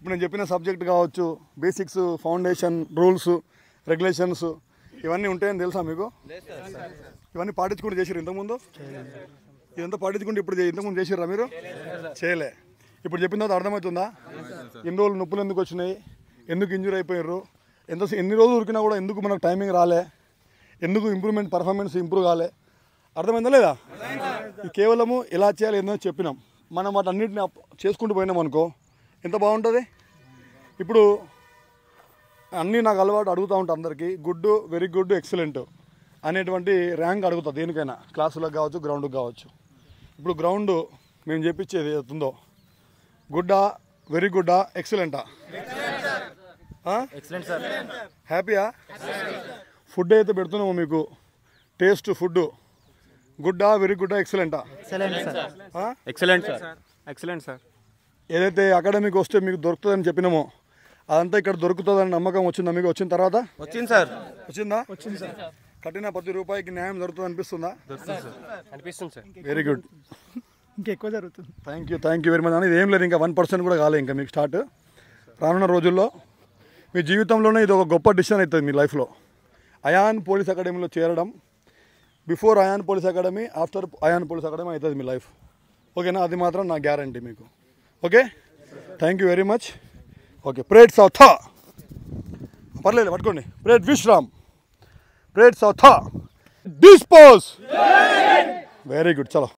ఇప్పుడు నేను చెప్పిన సబ్జెక్ట్ కావచ్చు, బేసిక్స్, ఫౌండేషన్, రూల్స్, రెగ్యులేషన్స్ ఇవన్నీ ఉంటాయని తెలుసా మీకు? ఇవన్నీ పాటించుకుంటూ చేసారు ఇంతకుముందు? ఇదంతా పాటించుకుంటూ ఇప్పుడు ఇంతకుముందు చేసారా మీరు? చేయలే. ఇప్పుడు చెప్పిన తర్వాత అర్థమవుతుందా? ఎన్ని రోజులు నొప్పులు ఎందుకు వచ్చినాయి, ఎందుకు ఇంజూరీ అయిపోయారు, ఎన్ని రోజులు ఉరికినా కూడా ఎందుకు మనకు టైమింగ్ రాలే, ఎందుకు పర్ఫార్మెన్స్ ఇంప్రూవ్ కాలే, అర్థమైందా లేదా? కేవలము ఎలా చేయాలి ఏందో చెప్పినాం. మనం వాటి అన్నింటిని చేసుకుంటూ పోయినాం అనుకో ఎంత బాగుంటుంది. ఇప్పుడు అన్నీ నాకు అలవాటు అడుగుతూ ఉంటాను అందరికీ, గుడ్, వెరీ గుడ్, ఎక్సలెంట్ అనేటువంటి ర్యాంక్ అడుగుతా దేనికైనా, క్లాసులకు కావచ్చు, గ్రౌండ్కి కావచ్చు. ఇప్పుడు గ్రౌండ్ మేము చెప్పించేది అవుతుందో గుడ్డా, వెరీ గుడ్డా, ఎక్సలెంటా? Excellent sir. హ్యాపీయా? ఫుడ్ అయితే పెడుతున్నాము మీకు, టేస్ట్ ఫుడ్ గుడ్డా, వెరీ గుడ్డా, ఎక్సలెంటా? Excellent sir. Excellent sir. ఏదైతే అకాడమీకి వస్తే మీకు దొరుకుతుందని చెప్పినామో అదంతా ఇక్కడ దొరుకుతుందని నమ్మకం వచ్చిందా మీకు? వచ్చిన తర్వాత వచ్చింది సార్. వచ్చిందా? వచ్చింది సార్. కట్టిన ప్రతి రూపాయికి న్యాయం జరుగుతుంది అనిపిస్తుందా? అనిపిస్తుంది సార్. Very good. ఇంకెక్కువ జరుగుతుంది. Thank you very much. ఇది ఏం లేదు, ఇంకా 1% కూడా కాలే ఇంకా మీకు స్టార్ట్. రానున్న రోజుల్లో మీ జీవితంలోనే ఇది ఒక గొప్ప డిసిషన్ అవుతుంది మీ లైఫ్లో. అయాన్ పోలీస్ అకాడమీలో చేరడం, before Ayan police academy, after Ayan police academy అవుతుంది మీ లైఫ్. ఓకేనా? అది మాత్రం నా గ్యారంటీ మీకు. Okay, thank you very much. Okay, parade సౌథా పర్లేదు పట్టుకోండి. ప్రేడ్ విశ్రామ్, ప్రేడ్ సౌథా, డిస్పోజ్. వెరీ గుడ్, చలో.